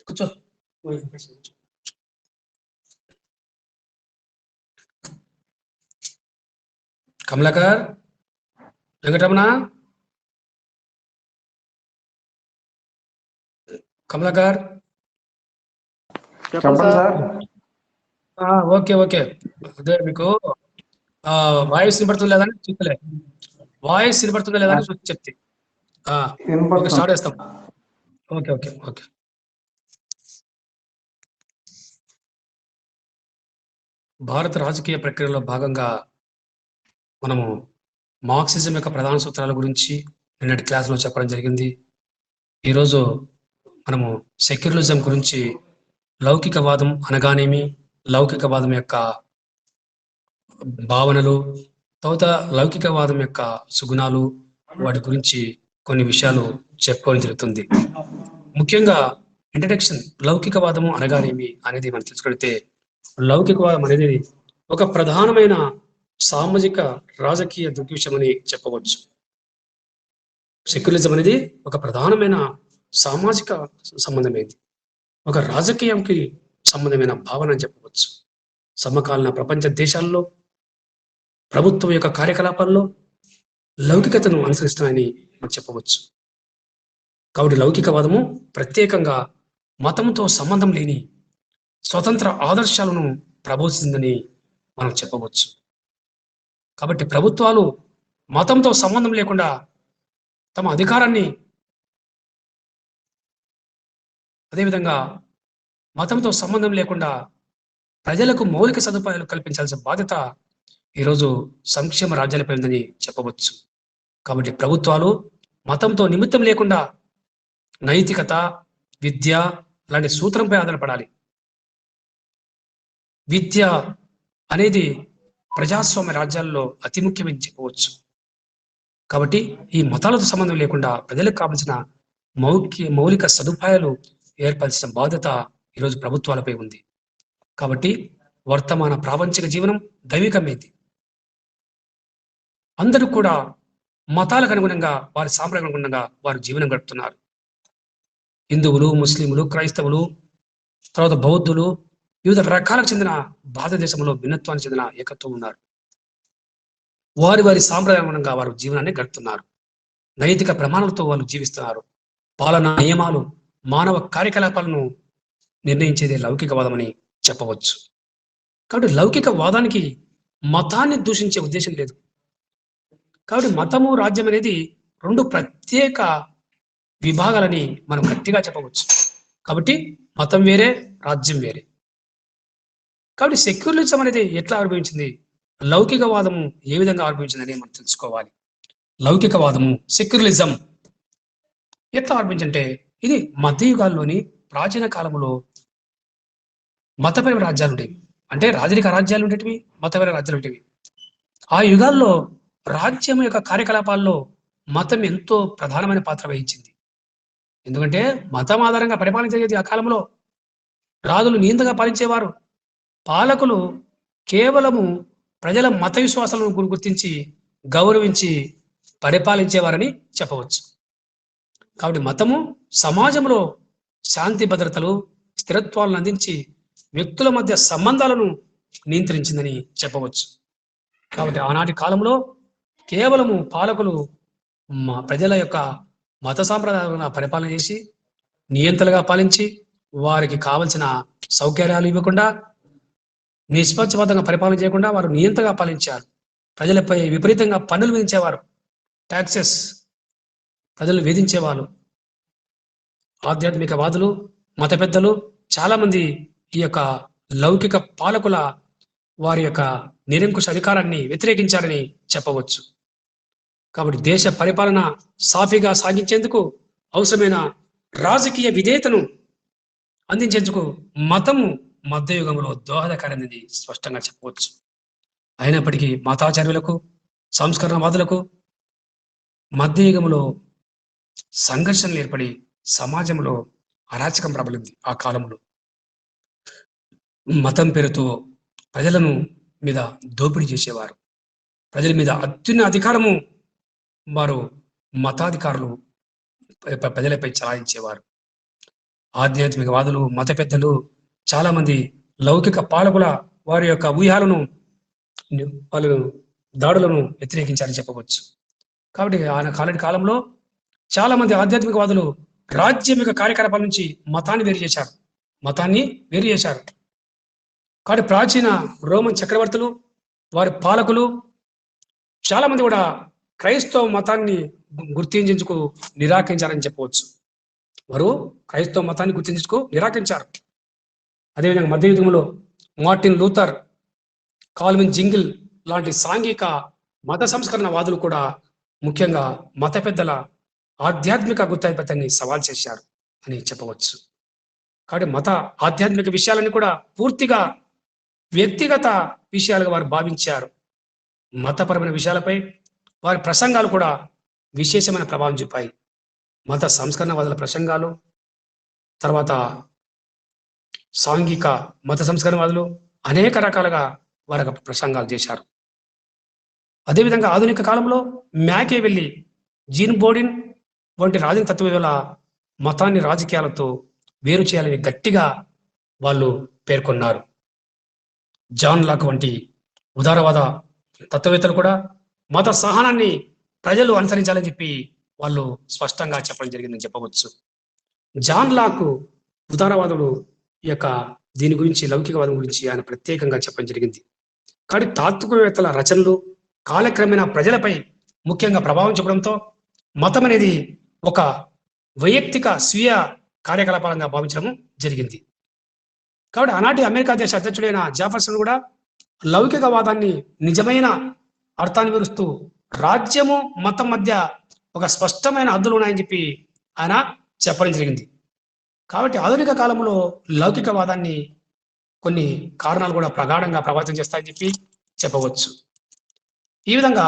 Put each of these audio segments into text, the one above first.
కూర్చో. కమలాకర్, వెంకటరమణ, కమలాకర్. చెప్పండి sir. Okay okay. అదే మీకు వాయిస్ వినపడుతుందా లేదని చూస్తలే. వాయిస్ వినపడుతుందా లేదని చూసి చెప్తే స్టార్ట్ చేస్తాం. Okay okay okay. భారత రాజకీయ ప్రక్రియలో భాగంగా మనము మార్క్సిజం యొక్క ప్రధాన సూత్రాల గురించి నిన్నటి క్లాసులో చెప్పడం జరిగింది. ఈరోజు మనము సెక్యులరిజం గురించి, లౌకికవాదం అనగానేమి, లౌకికవాదం యొక్క భావనలు, తర్వాత లౌకికవాదం యొక్క సుగుణాలు, వాటి గురించి కొన్ని విషయాలు చెప్పుకోవడం జరుగుతుంది. ముఖ్యంగా ఇంట్రడక్షన్, లౌకికవాదము అనగానేమి అనేది మనం తెలుసుకుంటే, లౌకికవాదం అనేది ఒక ప్రధానమైన సామాజిక రాజకీయ దృగ్విషయం అని చెప్పవచ్చు. సెక్యులరిజం అనేది ఒక ప్రధానమైన సామాజిక సంబంధమైనది, ఒక రాజకీయంకి సంబంధమైన భావన అని చెప్పవచ్చు. సమకాలీన ప్రపంచ దేశాల్లో ప్రభుత్వం యొక్క కార్యకలాపాల్లో లౌకికతను అనుసరిస్తున్నాయని మనం చెప్పవచ్చు. కాబట్టి లౌకికవాదము ప్రత్యేకంగా మతంతో సంబంధం లేని స్వతంత్ర ఆదర్శాలను ప్రబోధిస్తుందని మనం చెప్పవచ్చు. కాబట్టి ప్రభుత్వాలు మతంతో సంబంధం లేకుండా తమ అధికారాన్ని, అదేవిధంగా మతంతో సంబంధం లేకుండా ప్రజలకు మౌలిక సదుపాయాలు కల్పించాల్సిన బాధ్యత ఈరోజు సంక్షేమ రాజ్యాలపై ఉందని చెప్పవచ్చు. కాబట్టి ప్రభుత్వాలు మతంతో నిమిత్తం లేకుండా నైతికత, విద్య లాంటి సూత్రంపై ఆధారపడాలి. విద్య అనేది ప్రజాస్వామ్య రాజ్యాల్లో అతి ముఖ్యమని చెప్పవచ్చు. కాబట్టి ఈ మతాలతో సంబంధం లేకుండా ప్రజలకు కావాల్సిన మౌలిక సదుపాయాలు ఏర్పరిచిన బాధ్యత ఈరోజు ప్రభుత్వాలపై ఉంది. కాబట్టి వర్తమాన ప్రాపంచిక జీవనం దైవికమైంది. అందరూ కూడా మతాలకు అనుగుణంగా, వారి సాంప్రదాయాలకు అనుగుణంగా వారు జీవనం గడుపుతున్నారు. హిందువులు, ముస్లింలు, క్రైస్తవులు, తర్వాత బౌద్ధులు, వివిధ రకాలకు చెందిన భారతదేశంలో భిన్నత్వానికి చెందిన ఏకత్వం ఉన్నారు. వారి వారి సాంప్రదాయంగా వారు జీవనాన్ని గడుపుతున్నారు. నైతిక ప్రమాణాలతో వాళ్ళు జీవిస్తున్నారు. పాలనా నియమాలు, మానవ కార్యకలాపాలను నిర్ణయించేదే లౌకికవాదం అని చెప్పవచ్చు. కాబట్టి లౌకికవాదానికి మతాన్ని దూషించే ఉద్దేశం లేదు. కాబట్టి మతము, రాజ్యం అనేది రెండు ప్రత్యేక విభాగాలని మనం గట్టిగా చెప్పవచ్చు. కాబట్టి మతం వేరే, రాజ్యం వేరే. కాబట్టి సెక్యులరిజం అనేది ఎట్లా ఆవిర్భవించింది, లౌకికవాదము ఏ విధంగా ఆవిర్భవించిందని మనం తెలుసుకోవాలి. లౌకికవాదము, సెక్యులరిజం ఎట్లా ఆవిర్భవించంటే, ఇది మధ్యయుగాల్లోని ప్రాచీన కాలంలో మతపరమైన రాజ్యాలు ఉండేవి. అంటే రాజరిక రాజ్యాలు ఉండేటివి, మతపరమైన రాజ్యాలు ఉండేవి. ఆ యుగాల్లో రాజ్యం యొక్క కార్యకలాపాల్లో మతం ఎంతో ప్రధానమైన పాత్ర వహించింది. ఎందుకంటే మతం ఆధారంగా పరిపాలించేది ఆ కాలంలో. రాజులు నియంతగా పాలించేవారు. పాలకులు కేవలము ప్రజల మత విశ్వాసాలను గుర్తించి, గౌరవించి పరిపాలించేవారని చెప్పవచ్చు. కాబట్టి మతము సమాజంలో శాంతి భద్రతలు, స్థిరత్వాలను అందించి వ్యక్తుల మధ్య సంబంధాలను నియంత్రించిందని చెప్పవచ్చు. కాబట్టి ఆనాటి కాలంలో కేవలము పాలకులు ప్రజల యొక్క మత సాంప్రదాయాలను పరిపాలన చేసి, నియంతలుగా పాలించి, వారికి కావలసిన సౌకర్యాలు ఇవ్వకుండా, నిష్పక్షపాతంగా పరిపాలన చేయకుండా వారు నియంతగా పాలించారు. ప్రజలపై విపరీతంగా పన్నులు విధించేవారు, ట్యాక్సెస్, ప్రజలు వేధించేవాళ్ళు. ఆధ్యాత్మికవాదులు, మత పెద్దలు చాలా మంది ఈ యొక్క లౌకిక పాలకుల వారి యొక్క నిరంకుశ అధికారాన్ని వ్యతిరేకించారని చెప్పవచ్చు. కాబట్టి దేశ పరిపాలన సాఫీగా సాగించేందుకు అవసరమైన రాజకీయ విధేయతను అందించేందుకు మతము మధ్యయుగంలో దోహదకారనేది స్పష్టంగా చెప్పవచ్చు. అయినప్పటికీ మతాచార్యులకు, సంస్కరణవాదులకు మధ్యయుగంలో సంఘర్షణలు ఏర్పడి సమాజంలో అరాచకం ప్రబలింది. ఆ కాలంలో మతం పేరుతో ప్రజలను మీద దోపిడీ చేసేవారు. ప్రజల మీద అత్యున్న అధికారము వారు మతాధికారులు ప్రజలపై చలాయించేవారు. ఆధ్యాత్మికవాదులు, మత పెద్దలు, చాలా మంది లౌకిక పాలకుల వారి యొక్క ఊహ్యాలను వాళ్ళు దాడులను వ్యతిరేకించారని చెప్పవచ్చు. కాబట్టి ఆయన కాలంలో చాలా మంది ఆధ్యాత్మికవాదులు రాజ్యమిక కార్యకలాపాల నుంచి మతాన్ని వేరు చేశారు. కాబట్టి ప్రాచీన రోమన్ చక్రవర్తులు, వారి పాలకులు చాలా మంది కూడా క్రైస్తవ మతాన్ని గుర్తించుకు నిరాకరించారని చెప్పవచ్చు. వారు క్రైస్తవ మతాన్ని గుర్తించుకు నిరాకరించారు. అదేవిధంగా మధ్యయుగంలో మార్టిన్ లూథర్, కాల్విన్ జింగిల్ లాంటి సాంఘిక మత సంస్కరణవాదులు కూడా ముఖ్యంగా మత పెద్దల ఆధ్యాత్మిక గుత్తాధిపత్యాన్ని సవాల్ చేశారు అని చెప్పవచ్చు. కాబట్టి ఆధ్యాత్మిక విషయాలన్నీ కూడా పూర్తిగా వ్యక్తిగత విషయాలుగా వారు భావించారు. మతపరమైన విషయాలపై వారి ప్రసంగాలు కూడా విశేషమైన ప్రభావం చూపాయి. మత సంస్కరణవాదుల ప్రసంగాలు, తర్వాత సాంఘిక మత సంస్కరణవాదులు అనేక రకాలుగా వారు ప్రసంగాలు చేశారు. అదేవిధంగా ఆధునిక కాలంలో మ్యాకియావెల్లి, జీన్ బోడిన్ వంటి రాజకీయ తత్వవేత్తల మతాన్ని రాజకీయాలతో వేరు చేయాలని గట్టిగా వాళ్ళు పేర్కొన్నారు. జాన్ లాక్ వంటి ఉదారవాద తత్వవేత్తలు కూడా మత సహనాన్ని ప్రజలు అనుసరించాలని చెప్పి వాళ్ళు స్పష్టంగా చెప్పడం జరిగిందని చెప్పవచ్చు. జాన్ లాక్ ఉదారవాదుడు దీని గురించి, లౌకికవాదం గురించి ఆయన ప్రత్యేకంగా చెప్పడం జరిగింది. కానీ తాత్వికవేత్తల రచనలు కాలక్రమేణా ప్రజలపై ముఖ్యంగా ప్రభావం చూపడంతో మతం అనేది ఒక వైయక్తిక స్వీయ కార్యకలాపాలంగా భావించడం జరిగింది. కాబట్టి ఆనాటి అమెరికా దేశ అధ్యక్షుడైన జాఫర్సన్ కూడా లౌకికవాదాన్ని నిజమైన అర్థాన్ని వివరిస్తూ రాజ్యము మతం మధ్య ఒక స్పష్టమైన హద్దులు ఉన్నాయని చెప్పి ఆయన చెప్పడం జరిగింది. కాబట్టి ఆధునిక కాలంలో లౌకికవాదాన్ని కొన్ని కారణాలు కూడా ప్రగాఢంగా ప్రభావితం చేస్తాయని చెప్పి చెప్పవచ్చు. ఈ విధంగా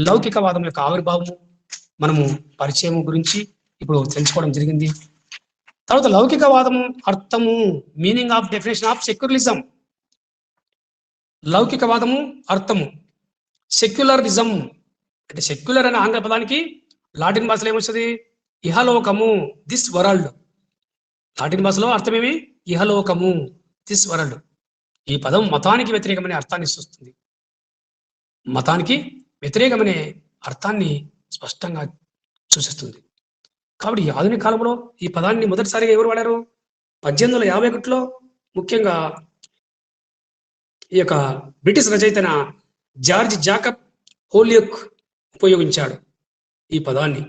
లౌకికవాదం యొక్క ఆవిర్భావము, మనము పరిచయం గురించి ఇప్పుడు తెలుసుకోవడం జరిగింది. తర్వాత లౌకికవాదము అర్థము, meaning of definition of secularism. లౌకికవాదము అర్థము, సెక్యులరిజం అంటే సెక్యులర్ అనే ఆంగ్ల పదానికి లాటిన్ భాషలో ఏమొస్తుంది? ఇహలోకము, దిస్ వరల్డ్. లాటిన్ భాషలో అర్థమేమి? ఇహలోకము, దిస్ వరల్డ్. ఈ పదం మతానికి వ్యతిరేకమనే అర్థాన్ని ఇస్తుంది. మతానికి వ్యతిరేకమనే అర్థాన్ని స్పష్టంగా సూచిస్తుంది. కాబట్టి ఈ ఆధునిక కాలంలో ఈ పదాన్ని మొదటిసారిగా ఎవరు వాడారు? 1851లో ముఖ్యంగా ఈ యొక్క బ్రిటిష్ రచయితన జార్జ్ జాకబ్ హోలియక్ ఉపయోగించాడు. ఈ పదాన్ని,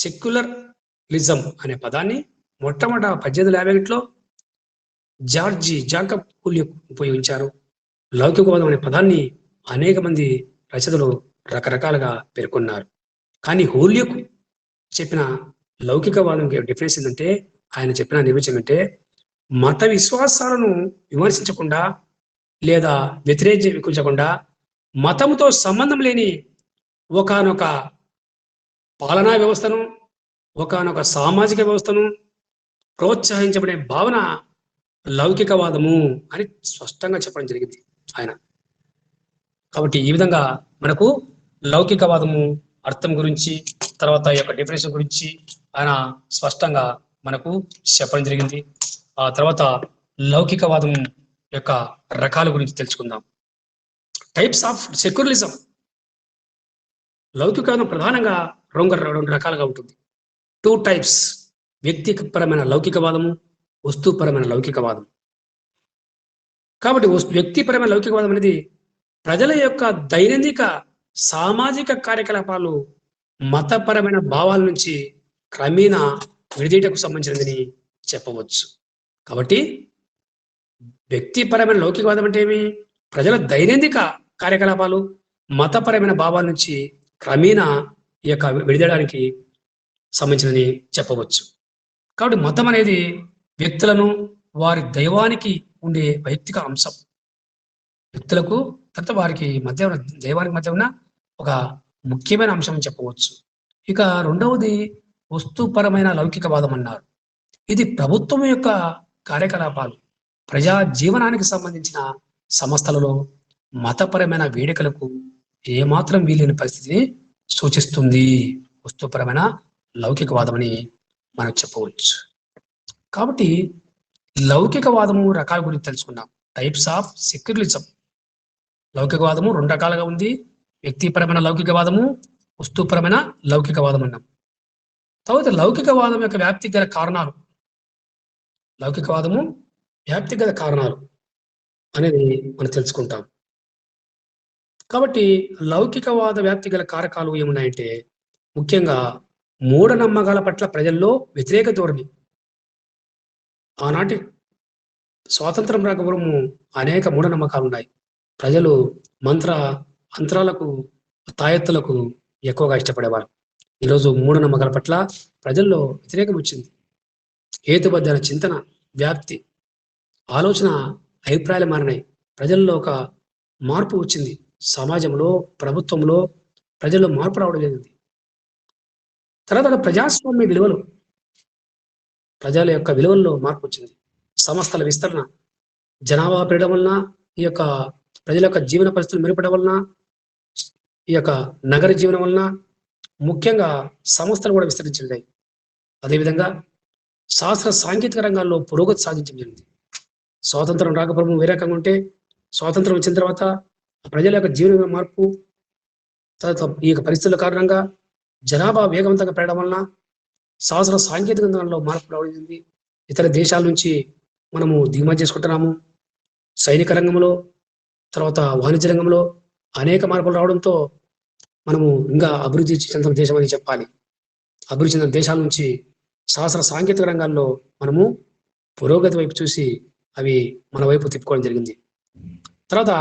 సెక్యులరిజం అనే పదాన్ని మొట్టమొదట 1851లో జార్జ్ జాకబ్ హోలియక్ ఉపయోగించారు. లౌకికవాదం అనే పదాన్ని అనేక మంది రచయితలు రకరకాలుగా పేర్కొన్నారు. కానీ హోలియక్ చెప్పిన లౌకికవాదం డెఫినేషన్ ఏంటంటే, ఆయన చెప్పిన నిర్వచనం అంటే, మత విశ్వాసాలను విమర్శించకుండా లేదా వ్యతిరేకించకుండా మతంతో సంబంధం లేని ఒకానొక పాలనా వ్యవస్థను, ఒకానొక సామాజిక వ్యవస్థను ప్రోత్సహించబడే భావన లౌకికవాదము అని స్పష్టంగా చెప్పడం జరిగింది ఆయన. కాబట్టి ఈ విధంగా మనకు లౌకికవాదము అర్థం గురించి, తర్వాత ఈ యొక్క డెఫినేషన్ గురించి ఆయన స్పష్టంగా మనకు చెప్పడం జరిగింది. ఆ తర్వాత లౌకికవాదం యొక్క రకాల గురించి తెలుసుకుందాం. Types of secularism. లౌకికవాదం ప్రధానంగా రెండు రకాలుగా ఉంటుంది. 2 టైప్స్: వ్యక్తిపరమైన లౌకికవాదము, వస్తుపరమైన లౌకికవాదం. కాబట్టి వ్యక్తిపరమైన లౌకికవాదం అనేది ప్రజల యొక్క దైనందిక సామాజిక కార్యకలాపాలు మతపరమైన భావాల నుంచి క్రమేణా విడదీయటకు సంబంధించినదని చెప్పవచ్చు. కాబట్టి వ్యక్తిపరమైన లౌకికవాదం అంటే ఏమి? ప్రజల దైనందిక కార్యకలాపాలు మతపరమైన భావాల నుంచి క్రమేణా ఈ యొక్క విడదీయడానికి సంబంధించినది చెప్పవచ్చు. కాబట్టి మతం అనేది వ్యక్తులను వారి దైవానికి ఉండే వైయక్తిక అంశం. వ్యక్తులకు తర్వాత వారికి మధ్య దైవానికి మధ్య ఉన్న ఒక ముఖ్యమైన అంశం అని చెప్పవచ్చు. ఇక రెండవది వస్తుపరమైన లౌకికవాదం అన్నారు. ఇది ప్రభుత్వం యొక్క కార్యకలాపాలు, ప్రజా జీవనానికి సంబంధించిన సంస్థలలో మతపరమైన వేడుకలకు ఏమాత్రం వీలైన పరిస్థితిని సూచిస్తుంది. వస్తుపరమైన లౌకికవాదం అని మనం చెప్పవచ్చు. కాబట్టి లౌకికవాదము రకాల గురించి తెలుసుకున్నాం. Types of secularism. లౌకికవాదము 2 రకాలుగా ఉంది. వ్యక్తిపరమైన లౌకికవాదము, వస్తుపరమైన లౌకికవాదం అన్నాం. తర్వాత లౌకికవాదం యొక్క వ్యాప్తికి గల కారణాలు. లౌకికవాదము వ్యాప్తికి గల కారణాలు అనేది మనం తెలుసుకుంటాం. కాబట్టి లౌకికవాద వ్యాప్తి గల కారకాలు ఏమున్నాయంటే, ముఖ్యంగా మూఢనమ్మకాల పట్ల ప్రజల్లో వ్యతిరేక ధోరణి. ఆనాటి స్వాతంత్రం రాకపూర్వము అనేక మూఢనమ్మకాలున్నాయి. ప్రజలు అంతరాలకు, తాయెత్తులకు ఎక్కువగా ఇష్టపడేవారు. ఈరోజు మూఢనమ్మకాల పట్ల ప్రజల్లో వ్యతిరేకం వచ్చింది. హేతుబద్ధమైన చింతన, వ్యాప్తి, ఆలోచన, అభిప్రాయాలు మారినాయి. ప్రజల్లో ఒక మార్పు వచ్చింది. సమాజంలో, ప్రభుత్వంలో ప్రజల్లో మార్పు రావడం జరిగింది. తర్వాత ప్రజాస్వామ్య విలువలు, ప్రజల యొక్క విలువల్లో మార్పు వచ్చింది. సంస్థల విస్తరణ, జనాభా పెరగడం వలన, ఈ యొక్క ప్రజల యొక్క జీవన పరిస్థితులు మెరుగుపడడం వలన, ఈ యొక్క నగర జీవనం వలన ముఖ్యంగా సంస్థలు కూడా విస్తరించాయి. అదేవిధంగా శాస్త్ర సాంకేతిక రంగాల్లో పురోగతి సాధించడం జరిగింది. స్వాతంత్రం రాకపూర్వం వేరే రకంగా ఉంటే, స్వాతంత్రం వచ్చిన తర్వాత ప్రజల యొక్క జీవన మార్పు, తర్వాత ఈ యొక్క పరిస్థితుల కారణంగా జనాభా వేగవంతంగా పెరగడం వలన శాస్త్ర సాంకేతిక రంగంలో మార్పు రావడం. ఇతర దేశాల నుంచి మనము దిగుమతి చేసుకుంటున్నాము. సైనిక రంగంలో, తర్వాత వాణిజ్య రంగంలో అనేక మార్పులు రావడంతో మనము ఇంకా అభివృద్ధి చెందిన దేశం అని చెప్పాలి. అభివృద్ధి చెందిన దేశాల నుంచి శాస్త్ర సాంకేతిక రంగాల్లో మనము పురోగతి వైపు చూసి అవి మన వైపు తిప్పుకోవడం జరిగింది. తర్వాత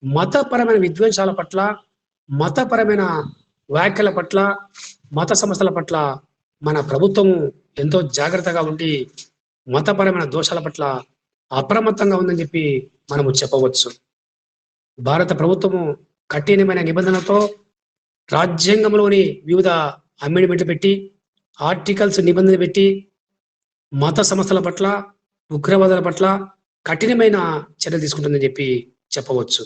మతపరమైన విద్వేషాల పట్ల, మతపరమైన వ్యాఖ్యల పట్ల, మత సంస్థల పట్ల మన ప్రభుత్వము ఎంతో జాగ్రత్తగా ఉండి మతపరమైన దోషాల పట్ల అప్రమత్తంగా ఉందని చెప్పి మనము చెప్పవచ్చు. భారత ప్రభుత్వము కఠినమైన నిబంధనలతో రాజ్యాంగంలోని వివిధ అమెండ్మెంట్లు పెట్టి, ఆర్టికల్స్ నిబంధనలు పెట్టి మత సంస్థల పట్ల, ఉగ్రవాదాల పట్ల కఠినమైన చర్యలు తీసుకుంటుందని చెప్పి చెప్పవచ్చు.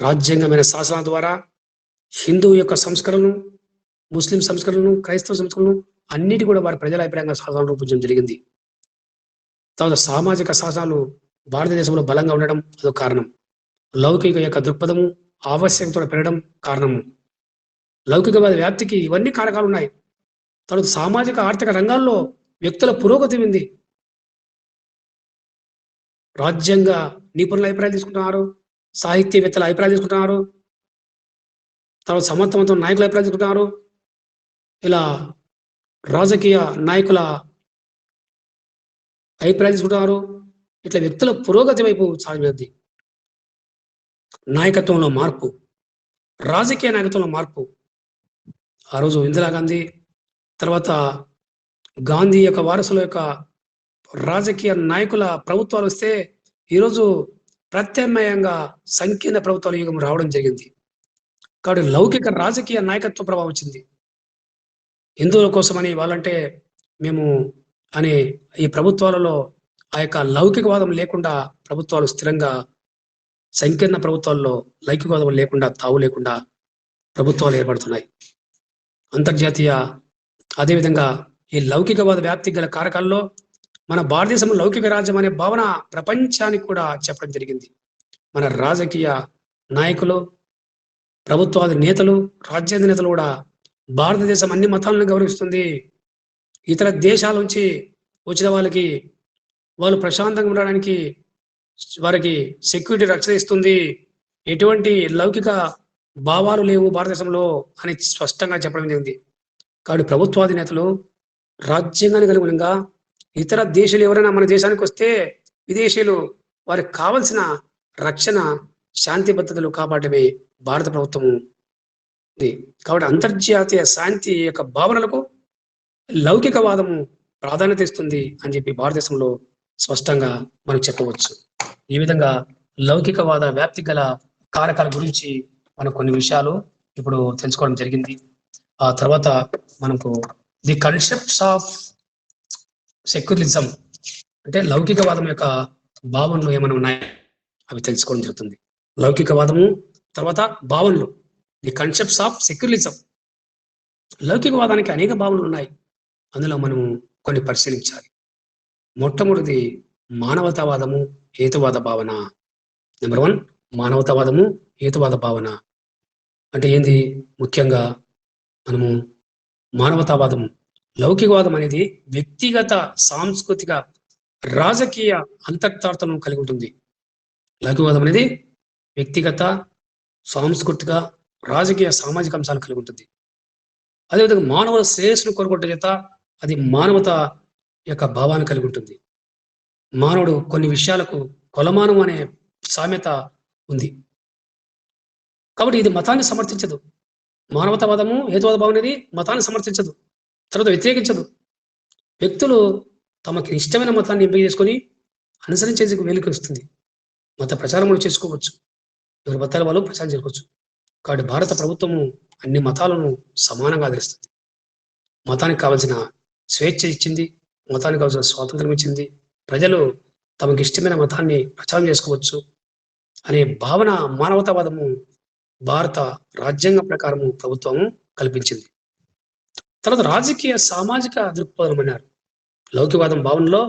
రాజ్యాంగమైన శాసనాల ద్వారా హిందూ యొక్క సంస్కరణను, ముస్లిం సంస్కరణను, క్రైస్తవ సంస్కరణను అన్నిటి కూడా వారి ప్రజల అభిప్రాయంగా శాసనాలు రూపొందించడం జరిగింది. తర్వాత సామాజిక శాసనాలు భారతదేశంలో బలంగా ఉండడం అదొక కారణం. లౌకిక యొక్క దృక్పథము, ఆవశ్యకత పెరగడం కారణము. లౌకికవాద వ్యాప్తికి ఇవన్నీ కారకాలు ఉన్నాయి. తర్వాత సామాజిక ఆర్థిక రంగాల్లో వ్యక్తుల పురోగతి ఉంది. రాజ్యాంగ నిపుణుల అభిప్రాయాలు తీసుకుంటున్నారు, సాహిత్యవేత్తల అభిప్రాయాలు తీసుకుంటున్నారు, తర్వాత సమర్థవంతమైన నాయకుల అభిప్రాయాలు తీసుకుంటున్నారు. ఇలా రాజకీయ నాయకుల అభిప్రాయాలు తీసుకుంటున్నారు. ఇట్లా వ్యక్తుల పురోగతి వైపు సాగుతుంది. నాయకత్వంలో మార్పు, రాజకీయ నాయకత్వంలో మార్పు. ఆ రోజు ఇందిరాగాంధీ, తర్వాత గాంధీ యొక్క వారసుల యొక్క రాజకీయ నాయకుల ప్రభుత్వాలు వస్తే ఈరోజు ప్రత్యామ్నాయంగా సంకీర్ణ ప్రభుత్వాల యుగం రావడం జరిగింది. కాబట్టి లౌకిక రాజకీయ నాయకత్వ ప్రభావం వచ్చింది. హిందువుల కోసమని వాళ్ళంటే మేము అనే ఈ ప్రభుత్వాలలో ఆ యొక్క లౌకికవాదం లేకుండా ప్రభుత్వాలు స్థిరంగా, సంకీర్ణ ప్రభుత్వాల్లో లౌకికవాదం లేకుండా, తావు లేకుండా ప్రభుత్వాలు ఏర్పడుతున్నాయి. అంతర్జాతీయ అదేవిధంగా ఈ లౌకికవాద వ్యాప్తి గల కారకాల్లో మన భారతదేశంలో లౌకిక రాజ్యం అనే భావన ప్రపంచానికి కూడా చెప్పడం జరిగింది. మన రాజకీయ నాయకులు, ప్రభుత్వాది నేతలు, రాజ్యాంగ నేతలు కూడా భారతదేశం అన్ని మతాలను గౌరవిస్తుంది, ఇతర దేశాల నుంచి వచ్చిన వాళ్ళకి వాళ్ళు ప్రశాంతంగా ఉండడానికి వారికి సెక్యూరిటీ రక్షణ ఇస్తుంది, ఎటువంటి లౌకిక భావాలు లేవు భారతదేశంలో అని స్పష్టంగా చెప్పడం జరిగింది. కాబట్టి ప్రభుత్వాధినేతలు రాజ్యాంగానికి అనుగుణంగా ఇతర దేశాలు ఎవరైనా మన దేశానికి వస్తే విదేశీయులు వారికి కావలసిన రక్షణ, శాంతి భద్రతలు కాపాడమే భారత ప్రభుత్వము. కాబట్టి అంతర్జాతీయ శాంతి యొక్క భావనలకు లౌకికవాదము ప్రాధాన్యత ఇస్తుంది అని చెప్పి భారతదేశంలో స్పష్టంగా మనం చెప్పవచ్చు. ఈ విధంగా లౌకికవాద వ్యాప్తి గల కారకాల గురించి మనం కొన్ని విషయాలు ఇప్పుడు తెలుసుకోవడం జరిగింది. ఆ తర్వాత మనకు ది కన్సెప్ట్స్ ఆఫ్ సెక్యులరిజం అంటే లౌకికవాదం యొక్క భావనలు ఏమైనా ఉన్నాయి అవి తెలుసుకోవడం జరుగుతుంది. లౌకికవాదము తర్వాత భావనలు, ది కన్సెప్ట్స్ ఆఫ్ సెక్యులరిజం. లౌకికవాదానికి అనేక భావనలు ఉన్నాయి. అందులో మనము కొన్ని పరిశీలించాలి. మొట్టమొదటిది మానవతావాదము, హేతువాద భావన. నెంబర్ 1 మానవతావాదము, హేతువాద భావన. అంటే ఏంది? ముఖ్యంగా మనము మానవతావాదం, లౌకికవాదం అనేది వ్యక్తిగత, సాంస్కృతిక, రాజకీయ అంతర్తార్థను కలిగి ఉంటుంది. లౌకికవాదం అనేది వ్యక్తిగత, సాంస్కృతిక, రాజకీయ, సామాజిక అంశాలను కలిగి ఉంటుంది. అదేవిధంగా మానవుల శ్రేయస్సును కోరుకుంటే చేత అది మానవత యొక్క భావాన్ని కలిగి ఉంటుంది. మానవుడు కొన్ని విషయాలకు కొలమానం అనే సామెత ఉంది. కాబట్టి ఇది మతాన్ని సమర్థించదు. మానవతావాదము, హేతువాద భావం అనేది మతాన్ని సమర్థించదు, తర్వాత వ్యతిరేకించదు. వ్యక్తులు తమకి ఇష్టమైన మతాన్ని ఎంపిక చేసుకొని అనుసరించేందుకు వేలికి వస్తుంది. మత ప్రచారం కూడా చేసుకోవచ్చు. ఎవరి మతాల వాళ్ళు ప్రచారం చేసుకోవచ్చు. కాబట్టి భారత ప్రభుత్వము అన్ని మతాలను సమానంగా ఆదరిస్తుంది. మతానికి కావాల్సిన స్వేచ్ఛ ఇచ్చింది, మతానికి కావాల్సిన స్వాతంత్రం ఇచ్చింది. ప్రజలు తమకి ఇష్టమైన మతాన్ని ప్రచారం చేసుకోవచ్చు అనే భావన మానవతావాదము భారత రాజ్యాంగం ప్రకారము ప్రభుత్వము కల్పించింది. తర్వాత రాజకీయ, సామాజిక దృక్పథం అన్నారు. లౌకికవాదం భావనలో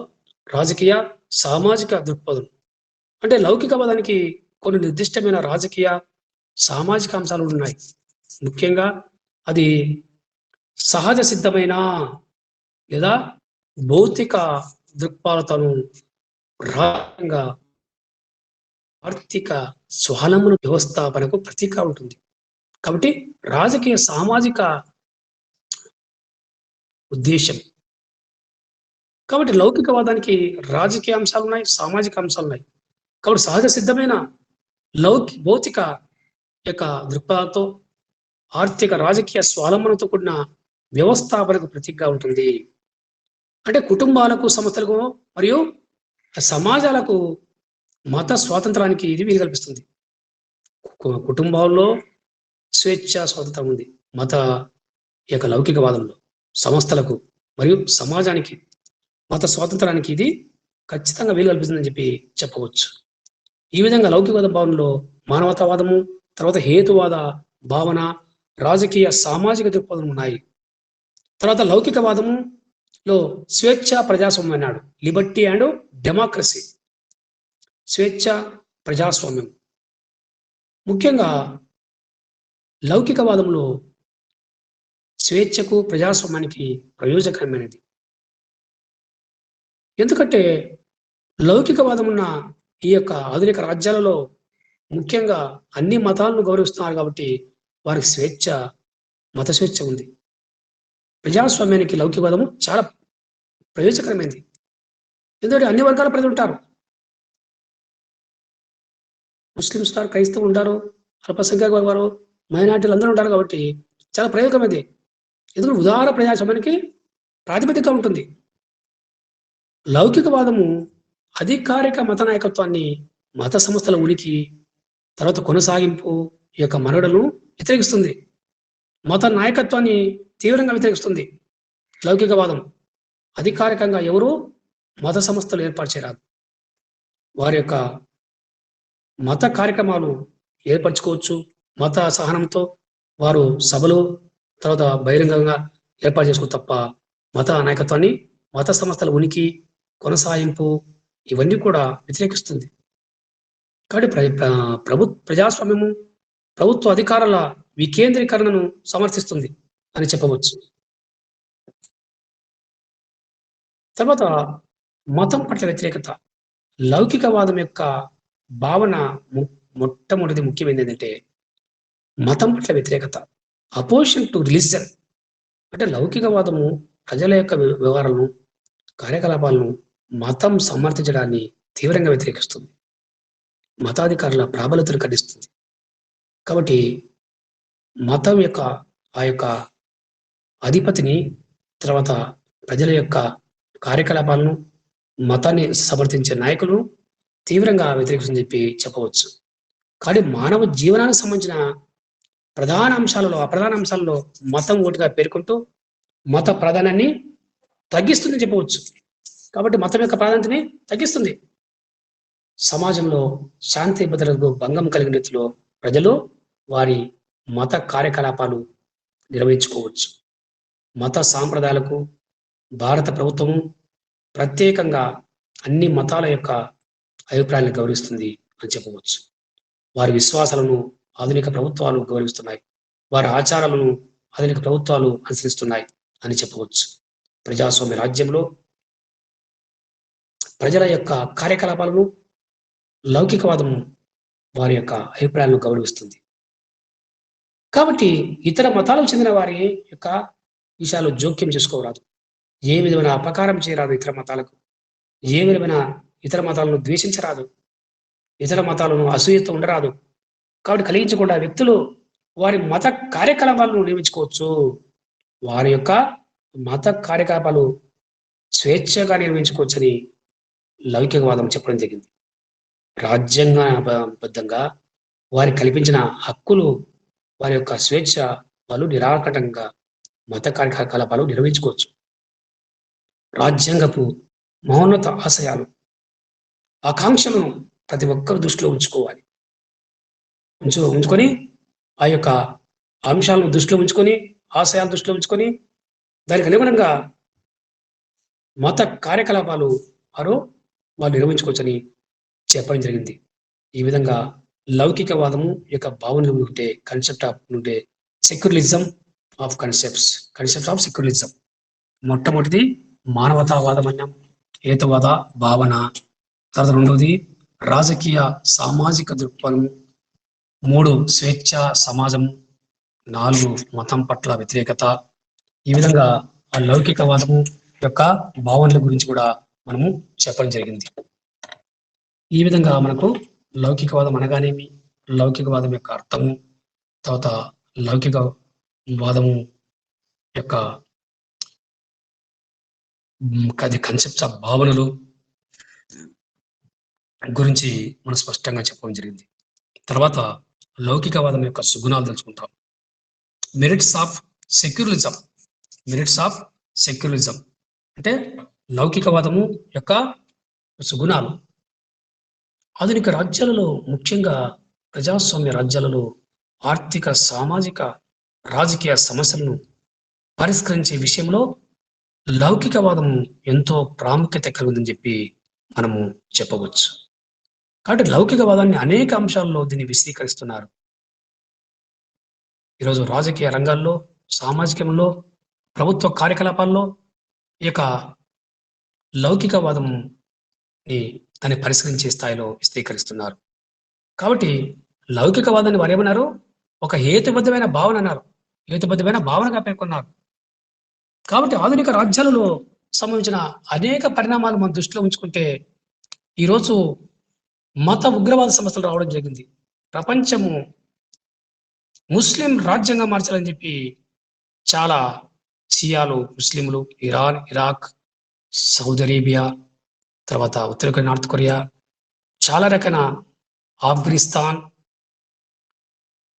రాజకీయ, సామాజిక దృక్పథం అంటే లౌకికవాదానికి కొన్ని నిర్దిష్టమైన రాజకీయ, సామాజిక అంశాలు ఉన్నాయి. ముఖ్యంగా అది సహజ సిద్ధమైన లేదా భౌతిక దృక్పథాలను రాజ్యాంగ, ఆర్థిక స్వావలంబన వ్యవస్థాపనకు ప్రతీకగా ఉంటుంది. కాబట్టి రాజకీయ, సామాజిక ఉద్దేశం. కాబట్టి లౌకికవాదానికి రాజకీయ అంశాలున్నాయి, సామాజిక అంశాలున్నాయి. కాబట్టి సహజ సిద్ధమైన భౌతిక యొక్క దృక్పథంతో ఆర్థిక, రాజకీయ స్వావలంబనతో కూడిన వ్యవస్థాపనకు ప్రతీకగా ఉంటుంది. అంటే కుటుంబాలకు, సంస్థలకు మరియు సమాజాలకు మత స్వాతంత్రానికి ఇది వీలు కల్పిస్తుంది. కుటుంబాల్లో స్వేచ్ఛ, స్వాతంత్రం ఉంది మత యొక్క లౌకికవాదంలో. సంస్థలకు మరియు సమాజానికి మత స్వాతంత్రానికి ఇది ఖచ్చితంగా వీలు కల్పిస్తుందని చెప్పవచ్చు. ఈ విధంగా లౌకికవాద భావనలో మానవతావాదము, తర్వాత హేతువాద భావన, రాజకీయ, సామాజిక దృక్పథం ఉన్నాయి. తర్వాత లౌకికవాదములో స్వేచ్ఛ, ప్రజాస్వామ్యం అన్నాడు. Liberty and democracy. స్వేచ్ఛ, ప్రజాస్వామ్యం. ముఖ్యంగా లౌకికవాదంలో స్వేచ్ఛకు, ప్రజాస్వామ్యానికి ప్రయోజకరమైనది. ఎందుకంటే లౌకికవాదం ఉన్న ఈ యొక్క ఆధునిక రాజ్యాలలో ముఖ్యంగా అన్ని మతాలను గౌరవిస్తున్నారు కాబట్టి వారికి స్వేచ్ఛ, మత స్వేచ్ఛ ఉంది. ప్రజాస్వామ్యానికి లౌకికవాదము చాలా ప్రయోజకరమైనది. ఎందుకంటే అన్ని వర్గాల ప్రజలు ఉంటారు. ముస్లిమ్స్ ఉంటారు, క్రైస్తవులు ఉంటారు, అల్పసంఖ్యాక వారు, మైనార్టీలు అందరూ ఉంటారు. కాబట్టి చాలా ప్రయోజకమైనది. ఎందుకంటే ఉదార ప్రజాస్వామ్యానికి ప్రాతిపదిక ఉంటుంది. లౌకికవాదము అధికారిక మత నాయకత్వాన్ని, మత సంస్థల ఉనికి, తర్వాత కొనసాగింపు యొక్క మనుగడను వ్యతిరేకిస్తుంది. మత నాయకత్వాన్ని తీవ్రంగా వ్యతిరేకిస్తుంది. లౌకికవాదం అధికారికంగా ఎవరు మత సంస్థలు ఏర్పాటు చేయరాదు. వారి యొక్క మత కార్యక్రమాలు ఏర్పరచుకోవచ్చు. మత సహనంతో వారు సభలు, తర్వాత బహిరంగంగా ఏర్పాటు చేసుకో తప్ప మత నాయకత్వాన్ని, మత సంస్థల ఉనికి, కొనసాగింపు ఇవన్నీ కూడా వ్యతిరేకిస్తుంది. కాబట్టి ప్రజాస్వామ్యము, ప్రభుత్వ అధికారాల వికేంద్రీకరణను సమర్థిస్తుంది అని చెప్పవచ్చు. తర్వాత మతం పట్ల వ్యతిరేకత. లౌకికవాదం యొక్క భావన మొట్టమొదటి ముఖ్యమైనది ఏంటంటే మతం పట్ల వ్యతిరేకత. Opposition to religion. అంటే లౌకికవాదము ప్రజల యొక్క వ్యవహారాలను, కార్యకలాపాలను మతం సమర్థించడాన్ని తీవ్రంగా వ్యతిరేకిస్తుంది. మతాధికారుల ప్రాబల్యతను ఖండిస్తుంది. కాబట్టి మతం యొక్క ఆ యొక్క అధిపతిని, తర్వాత ప్రజల యొక్క కార్యకలాపాలను, మతాన్ని సమర్థించే నాయకులను తీవ్రంగా వ్యతిరేకిస్తుందని చెప్పవచ్చు. కానీ మానవ జీవనానికి సంబంధించిన ప్రధాన అంశాలలో, అప్రధాన అంశాలలో మతం ఒకటిగా పేర్కొంటూ మత ప్రాధాన్యాన్ని తగ్గిస్తుందని చెప్పవచ్చు. కాబట్టి మతం యొక్క ప్రాధాన్యతని తగ్గిస్తుంది. సమాజంలో శాంతి భద్రతకు భంగం కలిగిన రీతిలో ప్రజలు వారి మత కార్యకలాపాలు నిర్వహించుకోవచ్చు. మత సాంప్రదాయాలకు భారత ప్రభుత్వము ప్రత్యేకంగా అన్ని మతాల యొక్క అభిప్రాయాలను గౌరవిస్తుంది అని చెప్పవచ్చు. వారి విశ్వాసాలను ఆధునిక ప్రభుత్వాలు గౌరవిస్తున్నాయి. వారి ఆచారాలను ఆధునిక ప్రభుత్వాలు అనుసరిస్తున్నాయి అని చెప్పవచ్చు. ప్రజాస్వామ్య రాజ్యంలో ప్రజల యొక్క కార్యకలాపాలను లౌకికవాదం వారి యొక్క అభిప్రాయాలను గౌరవిస్తుంది. కాబట్టి ఇతర మతాలకు చెందిన వారి యొక్క విషయాలు జోక్యం చేసుకోరాదు. ఏ విధమైన అపకారం చేయరాదు. ఇతర మతాలకు ఏ విధమైన ఇతర మతాలను ద్వేషించరాదు. ఇతర మతాలను అసూయతో ఉండరాదు. కాబట్టి కలిగించకుండా వ్యక్తులు వారి మత కార్యకలాపాలను నిర్మించుకోవచ్చు. వారి యొక్క మత కార్యకలాపాలు స్వేచ్ఛగా నిర్వహించుకోవచ్చని లౌకికవాదం చెప్పడం జరిగింది. రాజ్యాంగబద్ధంగా వారికి కల్పించిన హక్కులు వారి యొక్క స్వేచ్ఛ వాళ్ళు నిరాకటంగా మత కార్యకలాపాలు నిర్వహించుకోవచ్చు. రాజ్యాంగపు మహోన్నత ఆశయాలు ఆకాంక్షలను ప్రతి ఒక్కరు దృష్టిలో ఉంచుకోవాలి. ఉంచుకొని ఆ యొక్క అంశాలను దృష్టిలో ఉంచుకొని ఆశయాలను దృష్టిలో ఉంచుకొని దానికి అనుగుణంగా మత కార్యకలాపాలు వాళ్ళు నిర్వహించుకోవచ్చని చెప్పడం జరిగింది. ఈ విధంగా లౌకికవాదము యొక్క భావన ఉంటే concept secularism of concept of secularism. మొట్టమొదటిది మానవతావాదం అన్నాం, హేతువాద భావన. తర్వాత రెండవది రాజకీయ సామాజిక దృక్పథం. 3 స్వేచ్ఛ సమాజం. 4 మతం పట్ల వ్యతిరేకత. ఈ విధంగా ఆ లౌకికవాదము యొక్క భావనల గురించి కూడా మనము చెప్పడం జరిగింది. ఈ విధంగా మనకు లౌకికవాదం అనగానేమి, లౌకికవాదం యొక్క అర్థము, తర్వాత లౌకికవాదము యొక్క కన్సెప్ట్స్ ఆఫ్ భావనలు గురించి మనం స్పష్టంగా చెప్పడం జరిగింది. తర్వాత లౌకికవాదం యొక్క సుగుణాలు తెలుసుకుంటాం. మెరిట్స్ ఆఫ్ సెక్యులరిజం అంటే లౌకికవాదము యొక్క సుగుణాలు. ఆధునిక రాజ్యాలలో, ముఖ్యంగా ప్రజాస్వామ్య రాజ్యాలలో ఆర్థిక, సామాజిక, రాజకీయ సమస్యలను పరిష్కరించే విషయంలో లౌకికవాదం ఎంతో ప్రాముఖ్యత కలిగిందని చెప్పి మనము చెప్పవచ్చు. కాబట్టి లౌకికవాదాన్ని అనేక అంశాల్లో దీన్ని విశదీకరిస్తున్నారు. ఈరోజు రాజకీయ రంగాల్లో, సామాజికంలో, ప్రభుత్వ కార్యకలాపాల్లో ఈ యొక్క లౌకికవాదం దాన్ని పరిష్కరించే స్థాయిలో విశదీకరిస్తున్నారు. కాబట్టి లౌకికవాదాన్ని వారు ఏమన్నారు? ఒక హేతుబద్ధమైన భావన అన్నారు. హేతుబద్ధమైన భావనగా పేర్కొన్నారు. కాబట్టి ఆధునిక రాజ్యాలలో సంబంధించిన అనేక పరిణామాలు మనం దృష్టిలో ఉంచుకుంటే ఈరోజు మత ఉగ్రవాద సమస్యలు రావడం జరిగింది. ప్రపంచము ముస్లిం రాజ్యంగా మార్చాలని చెప్పి చాలా షియాలు, ముస్లింలు, ఇరాన్, ఇరాక్, సౌదీ అరేబియా, తర్వాత ఉత్తర కొరియా, నార్త్ కొరియా, చాలా రకాల ఆఫ్ఘనిస్తాన్,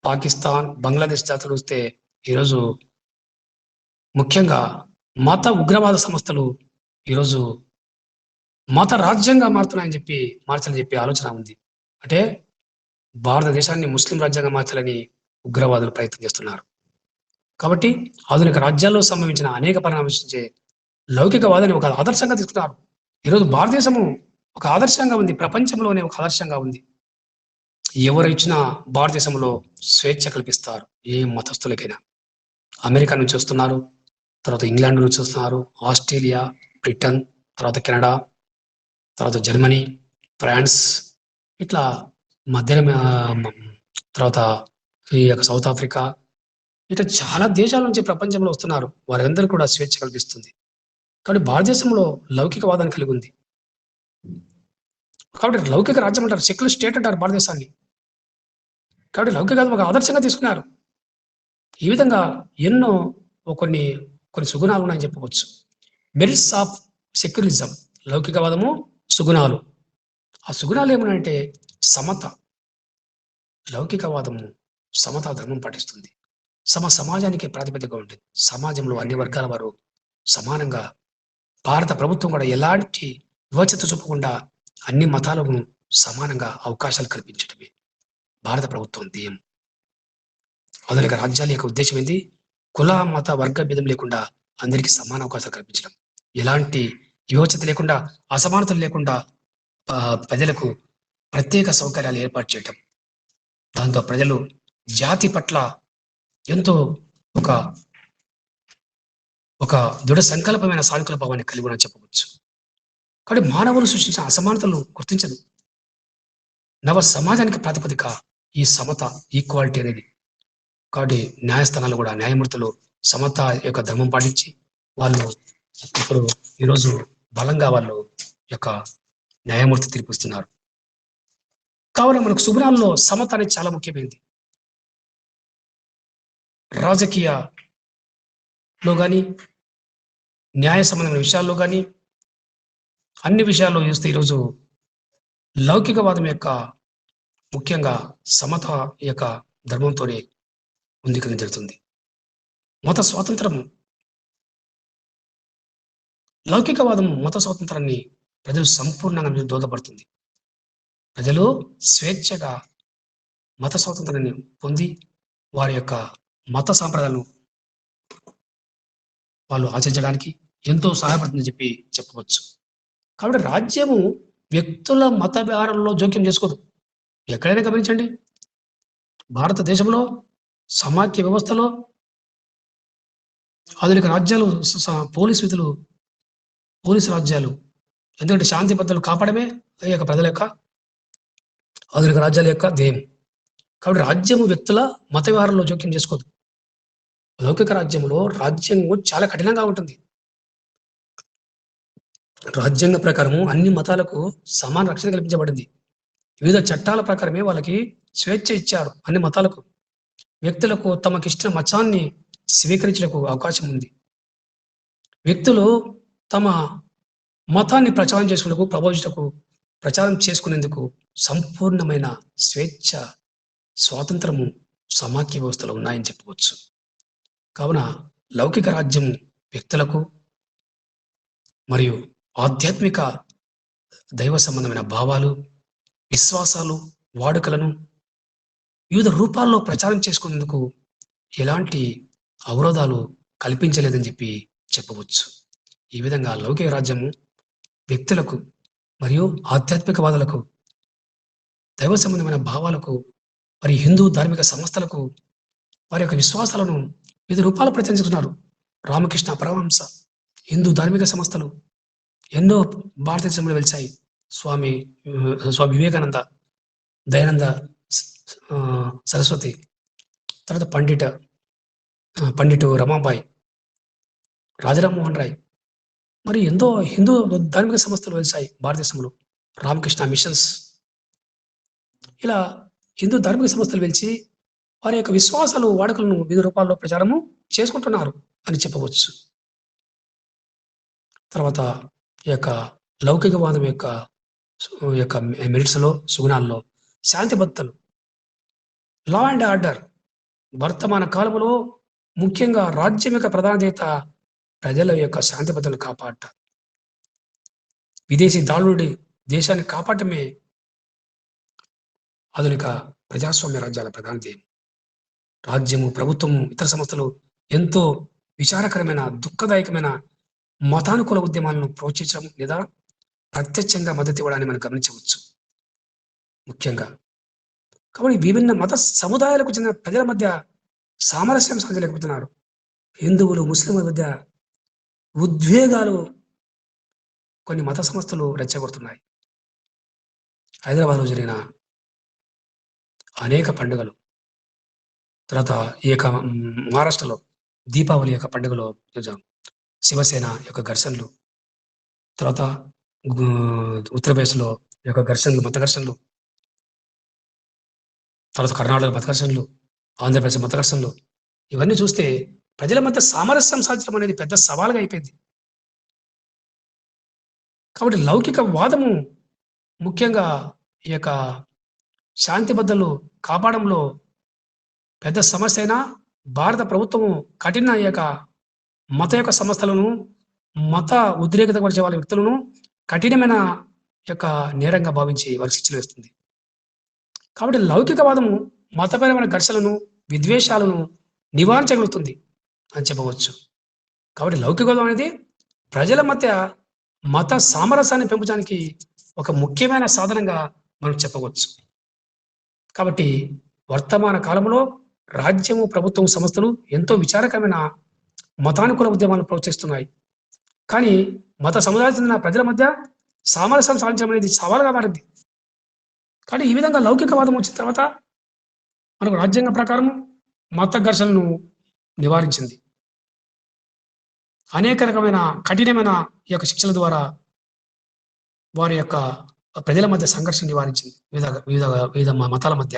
పాకిస్తాన్, బంగ్లాదేశ్ జాతులు వస్తే ఈరోజు ముఖ్యంగా మత ఉగ్రవాద సంస్థలు ఈరోజు మత రాజ్యంగా మార్చాలని చెప్పి ఆలోచన ఉంది. అంటే భారతదేశాన్ని ముస్లిం రాజ్యంగా మార్చాలని ఉగ్రవాదులు ప్రయత్నం చేస్తున్నారు. కాబట్టి ఆధునిక రాజ్యాల్లో సంభవించిన అనేక పరిణామాలు లౌకికవాదాన్ని ఒక ఆదర్శంగా తీసుకున్నారు. ఈరోజు భారతదేశము ఒక ఆదర్శంగా ఉంది, ప్రపంచంలోనే ఒక ఆదర్శంగా ఉంది. ఎవరు ఇచ్చినా భారతదేశంలో స్వేచ్ఛ కల్పిస్తారు. ఏ మతస్థులకైనా. అమెరికా నుంచి వస్తున్నారు, తర్వాత ఇంగ్లాండ్ నుంచి వస్తున్నారు, ఆస్ట్రేలియా, బ్రిటన్, తర్వాత కెనడా, తర్వాత జర్మనీ, ఫ్రాన్స్, ఇట్లా తర్వాత ఈ యొక్క సౌత్ ఆఫ్రికా, ఇట్లా చాలా దేశాల నుంచి ప్రపంచంలో వస్తున్నారు. వారందరూ కూడా స్వేచ్ఛ కల్పిస్తుంది. కాబట్టి భారతదేశంలో లౌకికవాదాన్ని కలిగి ఉంది. కాబట్టి లౌకిక రాజ్యం అంటారు, సెక్యులర్ స్టేట్ అంటారు భారతదేశాన్ని. కాబట్టి లౌకికవాదం ఒక ఆదర్శంగా తీసుకున్నారు. ఈ విధంగా ఎన్నో కొన్ని సుగుణాలు ఉన్నాయని చెప్పవచ్చు. మెరిట్స్ ఆఫ్ సెక్యులరిజం, లౌకికవాదము సుగుణాలు. ఆ సుగుణాలు ఏమనంటే సమత. లౌకికవాదము సమతా ధర్మం పాటిస్తుంది. సమాజానికి ప్రాతిపదికగా ఉంటుంది. సమాజంలో అన్ని వర్గాల వారు సమానంగా, భారత ప్రభుత్వం కూడా ఎలాంటి వివక్షత చూపకుండా అన్ని మతాలకు సమానంగా అవకాశాలు కల్పించడమే భారత ప్రభుత్వం ధ్యేయం. ఆధునిక రాజ్యాల యొక్క ఉద్దేశం ఏంది? కుల, మత, వర్గ భేదం లేకుండా అందరికీ సమాన అవకాశాలు కల్పించడం, ఎలాంటి వివక్షత లేకుండా, అసమానతలు లేకుండా ప్రజలకు ప్రత్యేక సౌకర్యాలు ఏర్పాటు చేయటం. దాంతో ప్రజలు జాతి పట్ల ఎంతో ఒక ఒక దృఢ సంకల్పమైన సానుకూల భావాన్ని కలిగి ఉన్నారని చెప్పవచ్చు. కాబట్టి మానవులు సృష్టించిన అసమానతలు గుర్తించదు. నవ సమాజానికి ప్రాతిపదిక ఈ సమత, ఈక్వాలిటీ అనేది. కాబట్టి న్యాయస్థానాలు కూడా న్యాయమూర్తులు సమత యొక్క ధర్మం పాటించి వాళ్ళు ఇప్పుడు ఈరోజు బలంగా వాళ్ళు యొక్క న్యాయమూర్తి తీర్పిస్తున్నారు. కావున మనకు శుభ్రాల్లో సమత అనేది చాలా ముఖ్యమైనది. రాజకీయలో కానీ, న్యాయ సంబంధమైన విషయాల్లో కానీ, అన్ని విషయాల్లో చూస్తే ఈరోజు లౌకికవాదం యొక్క ముఖ్యంగా సమత యొక్క ధర్మంతోనే ముందుకు జరుగుతుంది. మత స్వాతంత్రం, లౌకికవాదం మత స్వాతంత్రాన్ని ప్రజలు సంపూర్ణంగా దోహదపడుతుంది. ప్రజలు స్వేచ్ఛగా మత స్వాతంత్రాన్ని పొంది వారి యొక్క మత సాంప్రదాయాలను వాళ్ళు ఆచరించడానికి ఎంతో సహాయపడుతుందని చెప్పవచ్చు. కాబట్టి రాజ్యము వ్యక్తుల మత వ్యవహారంలో జోక్యం చేసుకోదు. ఎక్కడైనా గమనించండి, భారతదేశంలో సమాఖ్య వ్యవస్థలో ఆధునిక రాజ్యాలు పోలీసు రాజ్యాలు, ఎందుకంటే శాంతి భద్రతలు కాపాడమే ఈ యొక్క ప్రజల యొక్క ఆధునిక రాజ్యాల యొక్క ధ్యేయం. కాబట్టి రాజ్యము వ్యక్తుల మత వ్యవహారంలో జోక్యం చేసుకోదు. లౌకిక రాజ్యంలో రాజ్యాంగం చాలా కఠినంగా ఉంటుంది. రాజ్యాంగ ప్రకారము అన్ని మతాలకు సమాన రక్షణ కల్పించబడింది. వివిధ చట్టాల ప్రకారమే వాళ్ళకి స్వేచ్ఛ ఇచ్చారు. అన్ని మతాలకు, వ్యక్తులకు తమకిష్ట మతాన్ని స్వీకరించడానికి అవకాశం ఉంది. వ్యక్తులు తమ మతాన్ని ప్రచారం చేసుకునేందుకు, ప్రచారం చేసుకునేందుకు సంపూర్ణమైన స్వేచ్ఛ, స్వాతంత్రము సమాఖ్య వ్యవస్థలో ఉన్నాయని చెప్పవచ్చు. కావున లౌకిక రాజ్యం వ్యక్తులకు మరియు ఆధ్యాత్మిక దైవ సంబంధమైన భావాలు, విశ్వాసాలు, వాడుకలను వివిధ రూపాల్లో ప్రచారం చేసుకునేందుకు ఎలాంటి అవరోధాలు కల్పించలేదని చెప్పవచ్చు. ఈ విధంగా లౌకిక రాజ్యము వ్యక్తులకు మరియు ఆధ్యాత్మికవాదులకు, దైవ సంబంధమైన భావాలకు, మరి హిందూ ధార్మిక సంస్థలకు వారి యొక్క విశ్వాసాలను వివిధ రూపాలు ప్రచారించుకున్నారు. రామకృష్ణ పరమహంస, హిందూ ధార్మిక సంస్థలు ఎన్నో భారతదేశంలో వెలిశాయి. స్వామి వివేకానంద, దయానంద సరస్వతి, తర్వాత పండిట్ రమాబాయి, రాజారామ్మోహన్ రాయ్, మరి ఎంతో హిందూ ధార్మిక సంస్థలు వెలిశాయి భారతదేశంలో. రామకృష్ణ మిషన్స్, ఇలా హిందూ ధార్మిక సంస్థలు వెలిచి వారి యొక్క విశ్వాసాలు, వాడుకలను వివిధ రూపాల్లో ప్రచారము చేసుకుంటున్నారు అని చెప్పవచ్చు. తర్వాత ఈ యొక్క లౌకికవాదం యొక్క మెరిట్స్లో, సుగుణాల్లో శాంతి భద్రతలు, లా అండ్ ఆర్డర్. వర్తమాన కాలంలో ముఖ్యంగా రాజ్యం యొక్క ప్రధానత ప్రజల యొక్క శాంతి భద్రతలను కాపాడట, విదేశీ దాడుడి దేశాన్ని కాపాడటమే ఆధునిక ప్రజాస్వామ్య రాజ్యాల ప్రధాన ధ్యేయం. రాజ్యము, ప్రభుత్వము, ఇతర సంస్థలు ఎంతో విచారకరమైన, దుఃఖదాయకమైన మతానుకూల ఉద్యమాలను ప్రోత్సహించడం లేదా ప్రత్యక్షంగా మద్దతు ఇవ్వడాన్ని మనం గమనించవచ్చు. ముఖ్యంగా కాబట్టి విభిన్న మత సముదాయాలకు చెందిన ప్రజల మధ్య సామరస్యం సాధించలేకపోతున్నారు. హిందువులు, ముస్లింల మధ్య ఉద్వేగాలు కొన్ని మత సంస్థలు రెచ్చగొడుతున్నాయి. హైదరాబాద్లో జరిగిన అనేక పండుగలు, తర్వాత ఈ యొక్క మహారాష్ట్రలో దీపావళి యొక్క పండుగలో శివసేన యొక్క ఘర్షణలు, తర్వాత ఉత్తరప్రదేశ్లో యొక్క ఘర్షణలు, మత ఘర్షణలు, తర్వాత కర్ణాటక మత ఘర్షణలు, ఆంధ్రప్రదేశ్ మత ఘర్షణలు, ఇవన్నీ చూస్తే ప్రజల మధ్య సామరస్యం సాధించడం అనేది పెద్ద సవాలుగా అయిపోయింది. కాబట్టి లౌకిక వాదము ముఖ్యంగా ఈ యొక్క శాంతి భద్రతలు కాపాడంలో పెద్ద సమస్య అయినా భారత ప్రభుత్వము కఠిన ఈ యొక్క మత యొక్క సంస్థలను, మత ఉద్రేకత పరిచే వాళ్ళ వ్యక్తులను కఠినమైన యొక్క నేరంగా భావించి వారికి శిక్షలు వేస్తుంది. కాబట్టి లౌకికవాదము మతపరమైన ఘర్షణలను, విద్వేషాలను నివారించగలుగుతుంది అని చెప్పవచ్చు. కాబట్టి లౌకికవాదం అనేది ప్రజల మధ్య మత సామరస్యాన్ని పెంపడానికి ఒక ముఖ్యమైన సాధనంగా మనం చెప్పవచ్చు. కాబట్టి వర్తమాన కాలంలో రాజ్యము, ప్రభుత్వం, సంస్థలు ఎంతో విచారకరమైన మతానుకూల ఉద్యమాలను ప్రోత్సహిస్తున్నాయి. కానీ మత సముదాయానికి చెందిన ప్రజల మధ్య సామరస్యం సాధించడం అనేది సవాలుగా మారింది. కానీ ఈ విధంగా లౌకికవాదం వచ్చిన తర్వాత మనకు రాజ్యాంగం ప్రకారం మత ఘర్షణను నివారించింది. అనేక రకమైన కఠినమైన ఈ యొక్క శిక్షల ద్వారా వారి యొక్క ప్రజల మధ్య సంఘర్షణ నివారించింది వివిధ మతాల మధ్య.